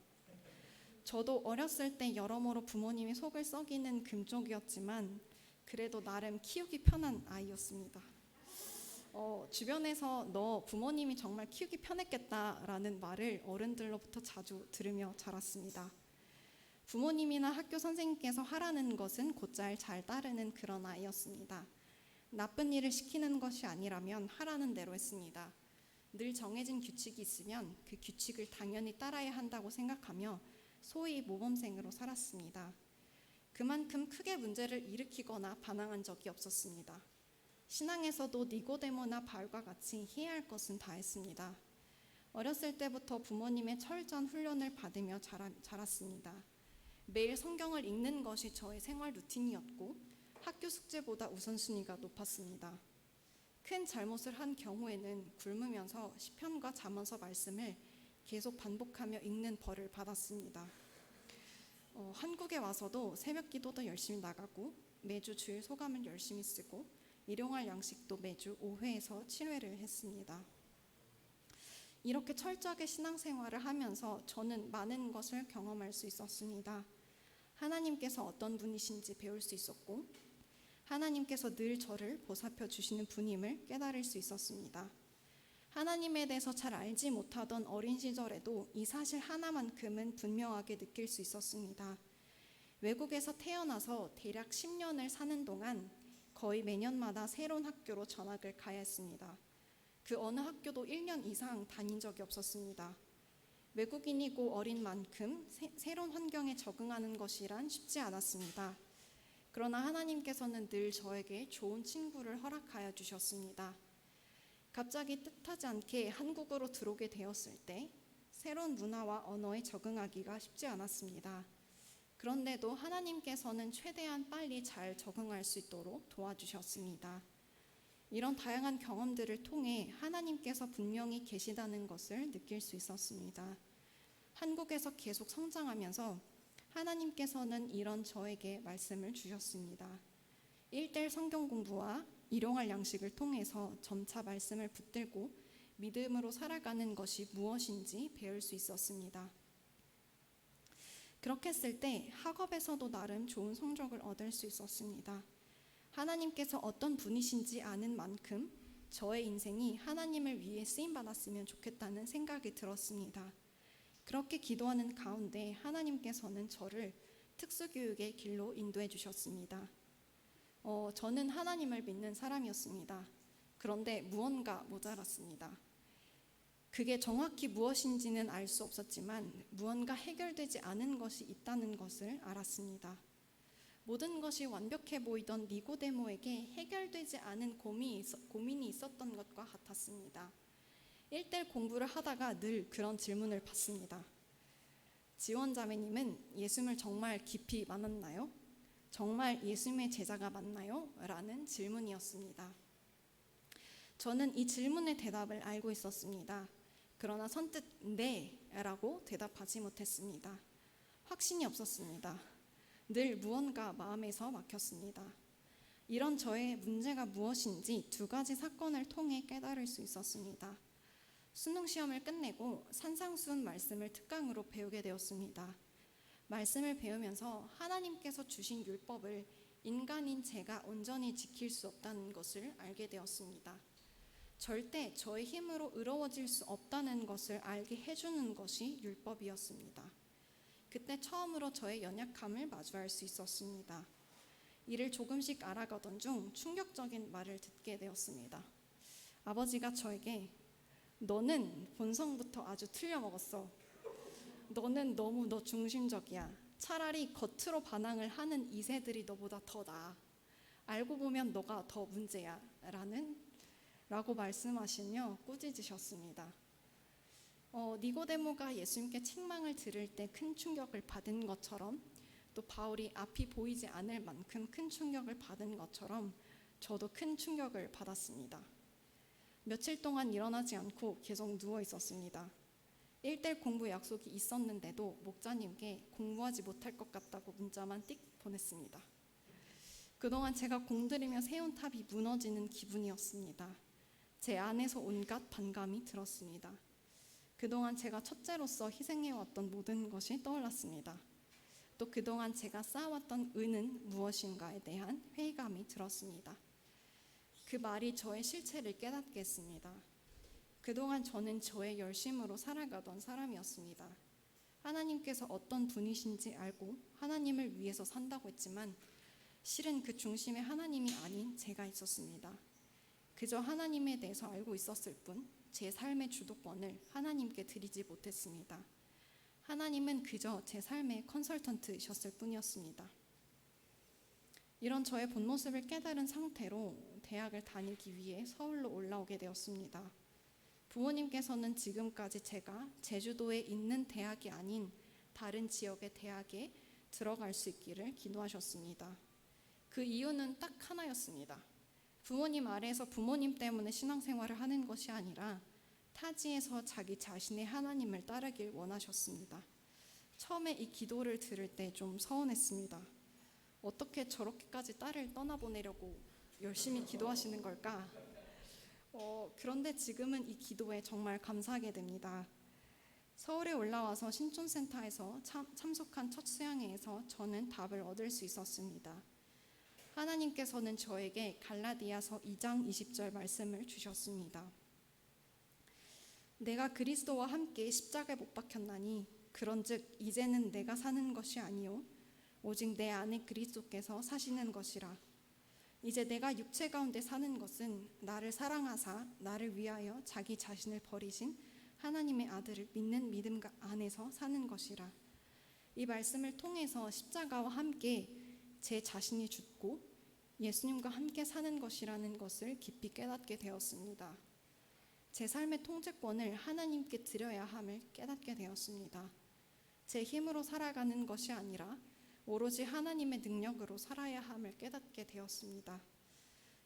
저도 어렸을 때 여러모로 부모님이 속을 썩이는 금쪽이었지만 그래도 나름 키우기 편한 아이였습니다. 주변에서 너 부모님이 정말 키우기 편했겠다라는 말을 어른들로부터 자주 들으며 자랐습니다. 부모님이나 학교 선생님께서 하라는 것은 곧잘 잘 따르는 그런 아이였습니다. 나쁜 일을 시키는 것이 아니라면 하라는 대로 했습니다. 늘 정해진 규칙이 있으면 그 규칙을 당연히 따라야 한다고 생각하며 소위 모범생으로 살았습니다. 그만큼 크게 문제를 일으키거나 반항한 적이 없었습니다. 신앙에서도 니고데모나 바울과 같이 해야 할 것은 다 했습니다. 어렸을 때부터 부모님의 철저한 훈련을 받으며 자랐습니다. 매일 성경을 읽는 것이 저의 생활 루틴이었고 학교 숙제보다 우선순위가 높았습니다. 큰 잘못을 한 경우에는 굶으면서 시편과 잠언서 말씀을 계속 반복하며 읽는 벌을 받았습니다. 한국에 와서도 새벽 기도도 열심히 나가고 매주 주일 소감을 열심히 쓰고 일용할 양식도 매주 5회에서 7회를 했습니다. 이렇게 철저하게 신앙생활을 하면서 저는 많은 것을 경험할 수 있었습니다. 하나님께서 어떤 분이신지 배울 수 있었고 하나님께서 늘 저를 보살펴 주시는 분임을 깨달을 수 있었습니다. 하나님에 대해서 잘 알지 못하던 어린 시절에도 이 사실 하나만큼은 분명하게 느낄 수 있었습니다. 외국에서 태어나서 대략 10년을 사는 동안 거의 매년마다 새로운 학교로 전학을 가야 했습니다. 그 어느 학교도 1년 이상 다닌 적이 없었습니다. 외국인이고 어린 만큼 새로운 환경에 적응하는 것이란 쉽지 않았습니다. 그러나 하나님께서는 늘 저에게 좋은 친구를 허락하여 주셨습니다. 갑자기 뜻하지 않게 한국으로 들어오게 되었을 때 새로운 문화와 언어에 적응하기가 쉽지 않았습니다. 그런데도 하나님께서는 최대한 빨리 잘 적응할 수 있도록 도와주셨습니다. 이런 다양한 경험들을 통해 하나님께서 분명히 계시다는 것을 느낄 수 있었습니다. 한국에서 계속 성장하면서 하나님께서는 이런 저에게 말씀을 주셨습니다. 1:1 성경 공부와 일용할 양식을 통해서 점차 말씀을 붙들고 믿음으로 살아가는 것이 무엇인지 배울 수 있었습니다. 그렇게 했을 때 학업에서도 나름 좋은 성적을 얻을 수 있었습니다. 하나님께서 어떤 분이신지 아는 만큼 저의 인생이 하나님을 위해 쓰임받았으면 좋겠다는 생각이 들었습니다. 그렇게 기도하는 가운데 하나님께서는 저를 특수교육의 길로 인도해 주셨습니다. 저는 하나님을 믿는 사람이었습니다. 그런데 무언가 모자랐습니다. 그게 정확히 무엇인지는 알 수 없었지만 무언가 해결되지 않은 것이 있다는 것을 알았습니다. 모든 것이 완벽해 보이던 니고데모에게 해결되지 않은 고민이 있었던 것과 같았습니다. 1:1 공부를 하다가 늘 그런 질문을 받습니다. 지원자매님은 예수님을 정말 깊이 만났나요? 정말 예수님의 제자가 맞나요? 라는 질문이었습니다. 저는 이 질문의 대답을 알고 있었습니다. 그러나 선뜻 네 라고 대답하지 못했습니다. 확신이 없었습니다. 늘 무언가 마음에서 막혔습니다. 이런 저의 문제가 무엇인지 2가지 사건을 통해 깨달을 수 있었습니다. 수능 시험을 끝내고 산상수훈 말씀을 특강으로 배우게 되었습니다. 말씀을 배우면서 하나님께서 주신 율법을 인간인 제가 온전히 지킬 수 없다는 것을 알게 되었습니다. 절대 저의 힘으로 의로워질 수 없다는 것을 알게 해주는 것이 율법이었습니다. 그때 처음으로 저의 연약함을 마주할 수 있었습니다. 이를 조금씩 알아가던 중 충격적인 말을 듣게 되었습니다. 아버지가 저에게 너는 본성부터 아주 틀려먹었어. 너는 너무 너 중심적이야. 차라리 겉으로 반항을 하는 이세들이 너보다 더 나아. 알고 보면 너가 더 문제야. 라고 말씀하시며 꾸짖으셨습니다. 니고데모가 예수님께 책망을 들을 때 큰 충격을 받은 것처럼, 또 바울이 앞이 보이지 않을 만큼 큰 충격을 받은 것처럼 저도 큰 충격을 받았습니다. 며칠 동안 일어나지 않고 계속 누워 있었습니다. 1대1 공부 약속이 있었는데도 목자님께 공부하지 못할 것 같다고 문자만 띡 보냈습니다. 그동안 제가 공들이며 세운 탑이 무너지는 기분이었습니다. 제 안에서 온갖 반감이 들었습니다. 그동안 제가 첫째로서 희생해왔던 모든 것이 떠올랐습니다. 또 그동안 제가 쌓아왔던 의는 무엇인가에 대한 회의감이 들었습니다. 그 말이 저의 실체를 깨닫게 했습니다. 그동안 저는 저의 열심으로 살아가던 사람이었습니다. 하나님께서 어떤 분이신지 알고 하나님을 위해서 산다고 했지만 실은 그 중심에 하나님이 아닌 제가 있었습니다. 그저 하나님에 대해서 알고 있었을 뿐 제 삶의 주도권을 하나님께 드리지 못했습니다. 하나님은 그저 제 삶의 컨설턴트셨을 뿐이었습니다. 이런 저의 본 모습을 깨달은 상태로 대학을 다니기 위해 서울로 올라오게 되었습니다. 부모님께서는 지금까지 제가 제주도에 있는 대학이 아닌 다른 지역의 대학에 들어갈 수 있기를 기도하셨습니다. 그 이유는 딱 하나였습니다. 부모님 아래에서 부모님 때문에 신앙생활을 하는 것이 아니라 타지에서 자기 자신의 하나님을 따르길 원하셨습니다. 처음에 이 기도를 들을 때 좀 서운했습니다. 어떻게 저렇게까지 딸을 떠나보내려고 열심히 기도하시는 걸까? 그런데 지금은 이 기도에 정말 감사하게 됩니다. 서울에 올라와서 신촌센터에서 참석한 첫 수양회에서 저는 답을 얻을 수 있었습니다. 하나님께서는 저에게 갈라디아서 2장 20절 말씀을 주셨습니다. 내가 그리스도와 함께 십자가에 못 박혔나니 그런즉 이제는 내가 사는 것이 아니요 오직 내 안에 그리스도께서 사시는 것이라. 이제 내가 육체 가운데 사는 것은 나를 사랑하사 나를 위하여 자기 자신을 버리신 하나님의 아들을 믿는 믿음 안에서 사는 것이라. 이 말씀을 통해서 십자가와 함께 제 자신이 죽고 예수님과 함께 사는 것이라는 것을 깊이 깨닫게 되었습니다. 제 삶의 통제권을 하나님께 드려야 함을 깨닫게 되었습니다. 제 힘으로 살아가는 것이 아니라 오로지 하나님의 능력으로 살아야 함을 깨닫게 되었습니다.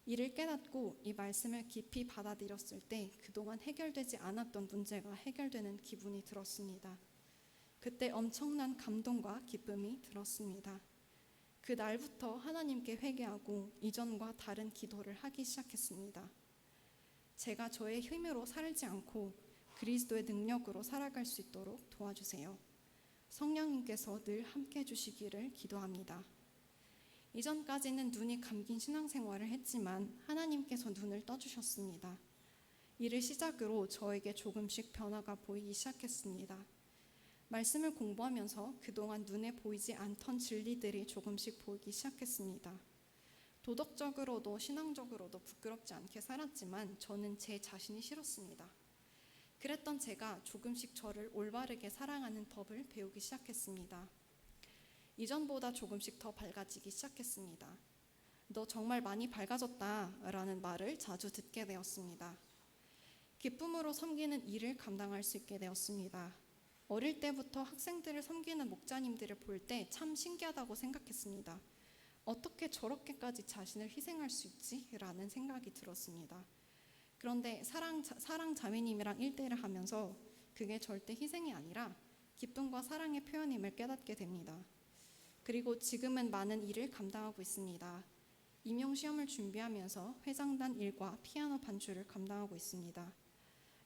이를 깨닫고 이 말씀을 깊이 받아들였을 때 그동안 해결되지 않았던 문제가 해결되는 기분이 들었습니다. 그때 엄청난 감동과 기쁨이 들었습니다. 그 날부터 하나님께 회개하고 이전과 다른 기도를 하기 시작했습니다. 제가 저의 힘으로 살지 않고 그리스도의 능력으로 살아갈 수 있도록 도와주세요. 성령님께서 늘 함께 해주시기를 기도합니다. 이전까지는 눈이 감긴 신앙생활을 했지만 하나님께서 눈을 떠주셨습니다. 이를 시작으로 저에게 조금씩 변화가 보이기 시작했습니다. 말씀을 공부하면서 그동안 눈에 보이지 않던 진리들이 조금씩 보이기 시작했습니다. 도덕적으로도 신앙적으로도 부끄럽지 않게 살았지만 저는 제 자신이 싫었습니다. 그랬던 제가 조금씩 저를 올바르게 사랑하는 법을 배우기 시작했습니다. 이전보다 조금씩 더 밝아지기 시작했습니다. 너 정말 많이 밝아졌다 라는 말을 자주 듣게 되었습니다. 기쁨으로 섬기는 일을 감당할 수 있게 되었습니다. 어릴 때부터 학생들을 섬기는 목자님들을 볼 때 참 신기하다고 생각했습니다. 어떻게 저렇게까지 자신을 희생할 수 있지? 라는 생각이 들었습니다. 그런데 사랑 자매님이랑 1대1을 하면서 그게 절대 희생이 아니라 기쁨과 사랑의 표현임을 깨닫게 됩니다. 그리고 지금은 많은 일을 감당하고 있습니다. 임용시험을 준비하면서 회장단 일과 피아노 반주를 감당하고 있습니다.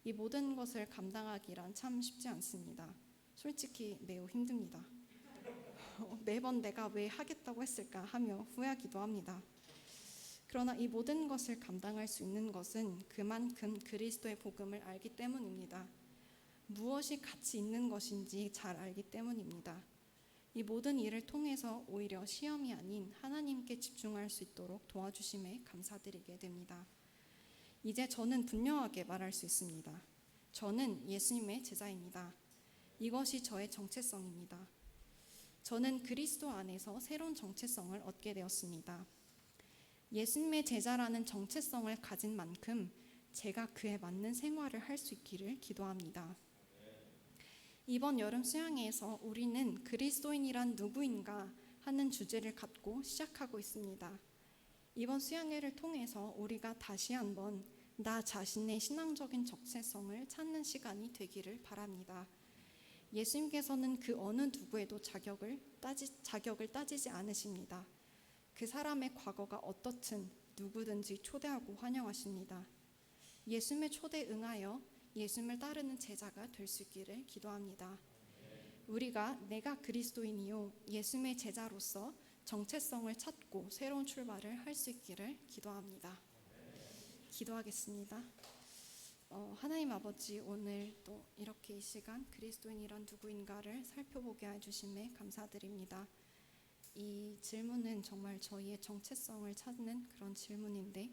이 모든 것을 감당하기란 참 쉽지 않습니다. 솔직히 매우 힘듭니다. 매번 내가 왜 하겠다고 했을까 하며 후회하기도 합니다. 그러나 이 모든 것을 감당할 수 있는 것은 그만큼 그리스도의 복음을 알기 때문입니다. 무엇이 가치 있는 것인지 잘 알기 때문입니다. 이 모든 일을 통해서 오히려 시험이 아닌 하나님께 집중할 수 있도록 도와주심에 감사드리게 됩니다. 이제 저는 분명하게 말할 수 있습니다. 저는 예수님의 제자입니다. 이것이 저의 정체성입니다. 저는 그리스도 안에서 새로운 정체성을 얻게 되었습니다. 예수님의 제자라는 정체성을 가진 만큼 제가 그에 맞는 생활을 할 수 있기를 기도합니다. 이번 여름 수양회에서 우리는 그리스도인이란 누구인가 하는 주제를 갖고 시작하고 있습니다. 이번 수양회를 통해서 우리가 다시 한번 나 자신의 신앙적인 정체성을 찾는 시간이 되기를 바랍니다. 예수님께서는 그 어느 누구에도 자격을 따지지 않으십니다. 그 사람의 과거가 어떻든 누구든지 초대하고 환영하십니다. 예수님의 초대에 응하여 예수님을 따르는 제자가 될 수 있기를 기도합니다. 우리가 내가 그리스도인이요 예수님의 제자로서 정체성을 찾고 새로운 출발을 할 수 있기를 기도합니다. 기도하겠습니다. 하나님 아버지, 오늘 또 이렇게 이 시간 그리스도인이란 누구인가를 살펴보게 해주심에 감사드립니다. 이 질문은 정말 저희의 정체성을 찾는 그런 질문인데,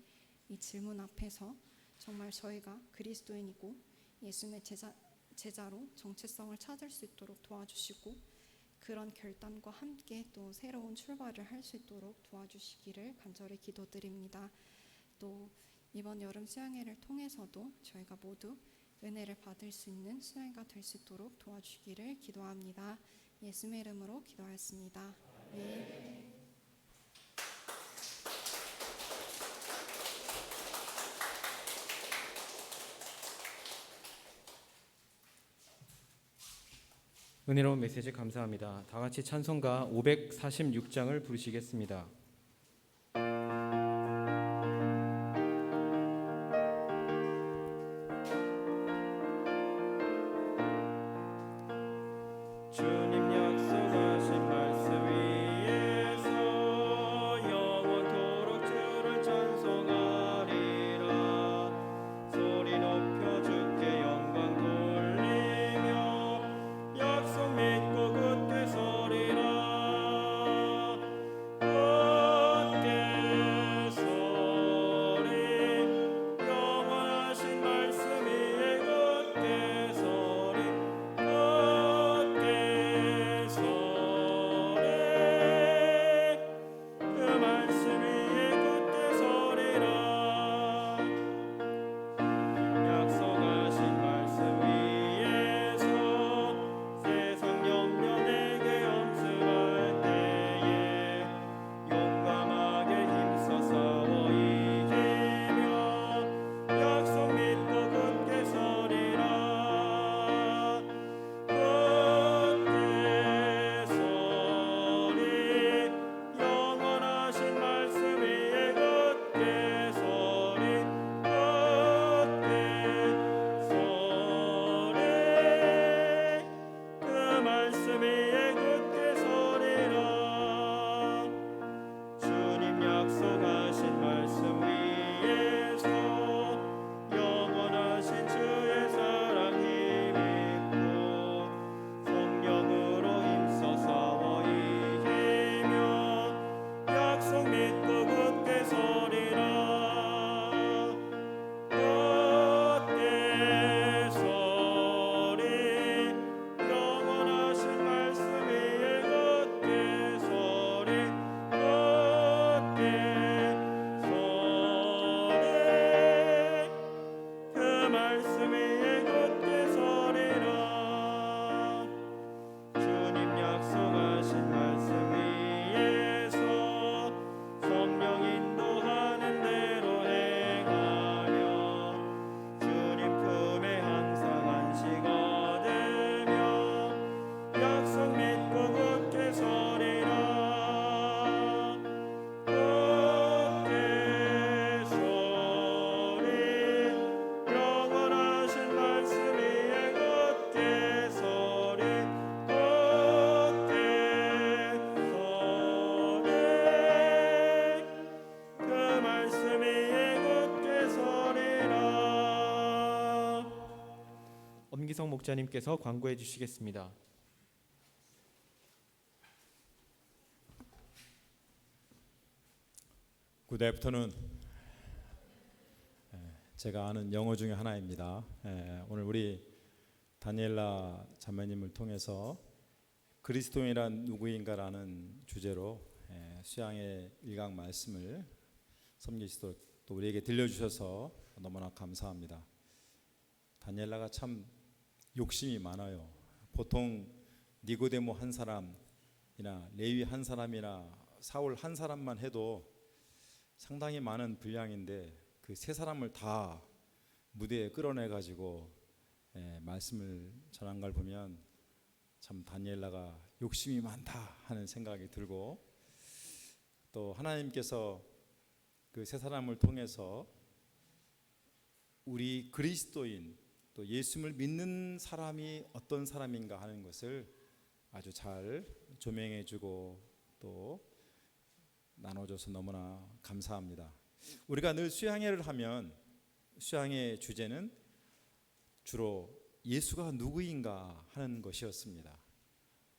이 질문 앞에서 정말 저희가 그리스도인이고 예수님의 제자로 정체성을 찾을 수 있도록 도와주시고, 그런 결단과 함께 또 새로운 출발을 할 수 있도록 도와주시기를 간절히 기도드립니다. 또 이번 여름 수양회를 통해서도 저희가 모두 은혜를 받을 수 있는 수양회가 될 수 있도록 도와주시기를 기도합니다. 예수님의 이름으로 기도하였습니다. 네. 은혜로운 메시지 감사합니다. 다 같이 찬송가 546장을 부르시겠습니다. 주님 약속하신 말씀 위에서 영원토록 주를 찬송하리라. 소리 높여 주께 영광 돌리며 약속 믿고 굳게 서리라. 굳게 서리 영원하신 말씀 위에 굳게 서리. 굳게 서리 그 말씀 위에 굳게 서리라. 약속하신 말씀 위에서 세상 염려 내게 엄습할 때에 용감하게 힘써 싸워 이기며 약속 믿고 굳게 서리라. 굳게 서리 영원하신 말씀 위에 굳게 서리. 굳게 서리 그 말씀 위에 굳게 서리라. 주님 약속하신 말씀 위에서 영원하신 주의 사랑 힘입고 성령으로 힘써 싸워 이기며 약속 믿고 굳게 서리라. 굳게 서리 영원하신 말씀 위에 굳게 서리. 굳게 서리 그 말씀 위에 굳게 서리라. 주님 약속하신 말씀 위에서 성령 인도하는 대로 행하며 주님 품에 항상 안식 얻으며 약속 믿고 굳게 서리라. 굳게 서리 영원하신 말씀 위에 굳게 서리. 굳게 서리 그 말씀 위에 굳게 서리라. 엄기성 목자님께서 광고해 주시겠습니다. Good afternoon. 제가 아는 영어 중에 하나입니다. 오늘 우리 다니엘라 자매님을 통해서 그리스도인이란 누구인가라는 주제로 수양의 일강 말씀을 섬기시도록 또 우리에게 들려주셔서 너무나 감사합니다. 다니엘라가 참 욕심이 많아요. 보통 니고데모 한 사람이나 레위 한 사람이나 사울 한 사람만 해도 상당히 많은 분량인데 그 세 사람을 다 무대에 끌어내 가지고 말씀을 전한 걸 보면 참 다니엘라가 욕심이 많다 하는 생각이 들고, 또 하나님께서 그 세 사람을 통해서 우리 그리스도인 또 예수를 믿는 사람이 어떤 사람인가 하는 것을 아주 잘 조명해 주고 또 나눠줘서 너무나 감사합니다. 우리가 늘 수양회를 하면 수양회 주제는 주로 예수가 누구인가 하는 것이었습니다.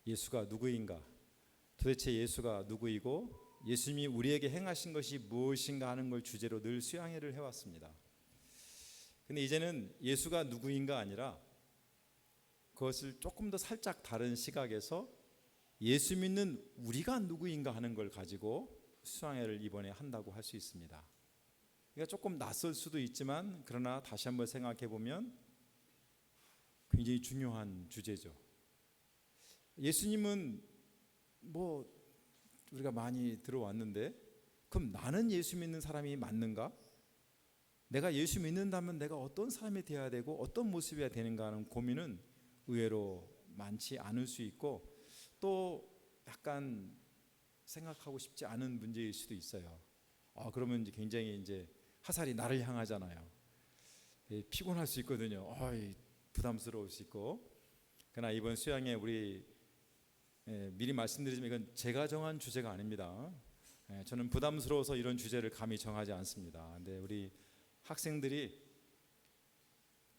예수가 누구인가, 도대체 예수가 누구이고 예수님이 우리에게 행하신 것이 무엇인가 하는 걸 주제로 늘 수양회를 해왔습니다. 근데 이제는 예수가 누구인가 아니라 그것을 조금 더 살짝 다른 시각에서 예수 믿는 우리가 누구인가 하는 걸 가지고 수양회를 이번에 한다고 할 수 있습니다. 그러니까 조금 낯설 수도 있지만 그러나 다시 한번 생각해 보면 굉장히 중요한 주제죠. 예수님은 뭐 우리가 많이 들어왔는데, 그럼 나는 예수 믿는 사람이 맞는가? 내가 예수 믿는다면 내가 어떤 사람이 되어야 되고 어떤 모습이어야 되는가 하는 고민은 의외로 많지 않을 수 있고, 또 약간 생각하고 싶지 않은 문제일 수도 있어요. 그러면 이제 굉장히 이제 화살이 나를 향하잖아요. 피곤할 수 있거든요. 부담스러울 수 있고. 그러나 이번 수양회 우리 미리 말씀드리지만 이건 제가 정한 주제가 아닙니다. 저는 부담스러워서 이런 주제를 감히 정하지 않습니다. 근데 우리 학생들이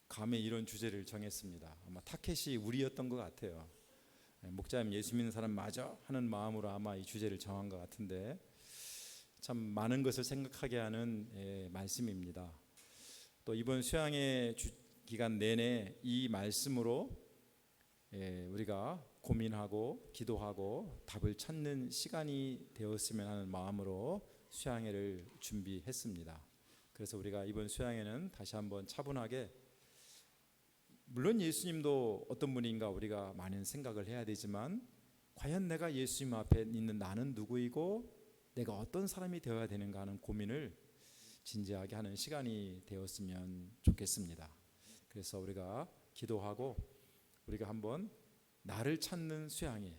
감히 이런 주제를 정했습니다. 아마 타켓이 우리였던 것 같아요. 목자님 예수 믿는 사람 맞아? 하는 마음으로 아마 이 주제를 정한 것 같은데, 참 많은 것을 생각하게 하는 말씀입니다. 또 이번 수양회 기간 내내 이 말씀으로 우리가 고민하고 기도하고 답을 찾는 시간이 되었으면 하는 마음으로 수양회를 준비했습니다. 그래서 우리가 이번 수양회는 다시 한번 차분하게, 물론 예수님도 어떤 분인가 우리가 많은 생각을 해야 되지만 과연 내가 예수님 앞에 있는 나는 누구이고 내가 어떤 사람이 되어야 되는가 하는 고민을 진지하게 하는 시간이 되었으면 좋겠습니다. 그래서 우리가 기도하고 우리가 한번 나를 찾는 수양회,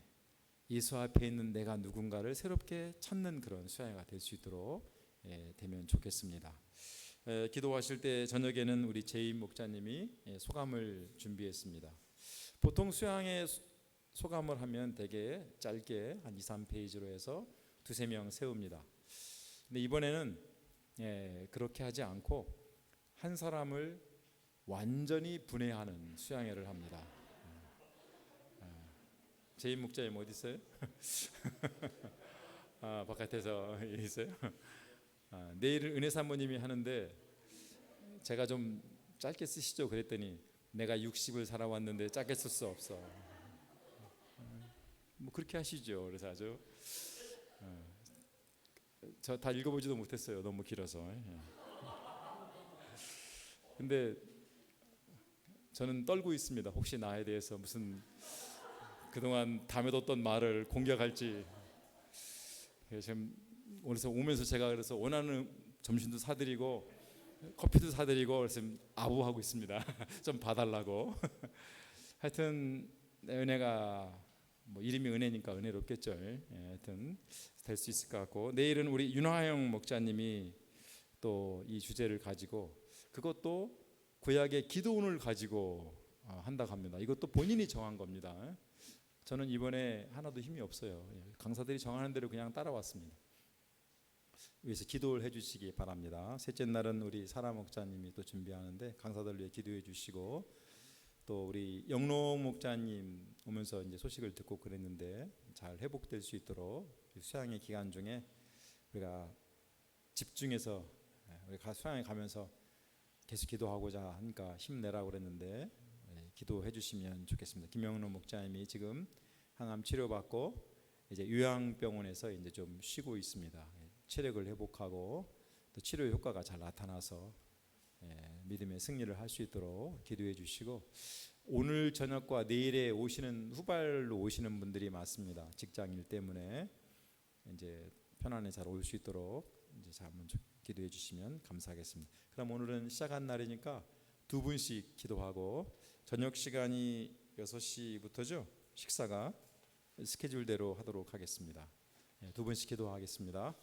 예수 앞에 있는 내가 누군가를 새롭게 찾는 그런 수양회가 될 수 있도록 되면 좋겠습니다. 기도하실 때 저녁에는 우리 제임 목자님이 소감을 준비했습니다. 보통 수양회 소감을 하면 되게 짧게 한 2, 3페이지로 해서 두세 명 세웁니다. 근데 이번에는 그렇게 하지 않고 한 사람을 완전히 분해하는 수양회를 합니다. 제임 목자님 어디 있어요? 바깥에서 있어요. 내일은 은혜 사모님이 하는데 제가 좀 짧게 쓰시죠 그랬더니 내가 60을 살아왔는데 짧게 쓸 수 없어. 뭐 그렇게 하시죠. 그래서 아주 저 다 읽어보지도 못했어요. 너무 길어서. 근데 저는 떨고 있습니다. 혹시 나에 대해서 무슨 그동안 담아뒀던 말을 공격할지. 지금 오늘서 오면서 제가 그래서 원하는 점심도 사드리고 커피도 사드리고 그래서 아부하고 있습니다. 좀 봐달라고. 하여튼 은혜가 뭐 이름이 은혜니까 은혜롭겠죠. 하여튼 될 수 있을 것 같고, 내일은 우리 윤화영 목자님이 또 이 주제를 가지고, 그것도 구약의 기도원을 가지고 한다고 합니다. 이것도 본인이 정한 겁니다. 저는 이번에 하나도 힘이 없어요. 강사들이 정하는 대로 그냥 따라왔습니다. 위해서 기도를 해주시기 바랍니다. 셋째 날은 우리 사라 목자님이 또 준비하는데 강사들 위해 기도해 주시고, 또 우리 영롱 목자님 오면서 이제 소식을 듣고 그랬는데 잘 회복될 수 있도록 수양의 기간 중에 우리가 집중해서 우리 수양에 가면서 계속 기도하고자 하니까 힘내라고 그랬는데 기도해 주시면 좋겠습니다. 김영롱 목자님이 지금 항암 치료받고 이제 요양병원에서 이제 좀 쉬고 있습니다. 체력을 회복하고 또 치료 효과가 잘 나타나서 믿음의 승리를 할 수 있도록 기도해 주시고, 오늘 저녁과 내일에 오시는 후발로 오시는 분들이 많습니다. 직장 일 때문에 이제 편안히 잘 올 수 있도록 이제 잘 한번 기도해 주시면 감사하겠습니다. 그럼 오늘은 시작한 날이니까 두 분씩 기도하고, 저녁 시간이 6시부터죠. 식사가 스케줄대로 하도록 하겠습니다. 두 분씩 기도하겠습니다.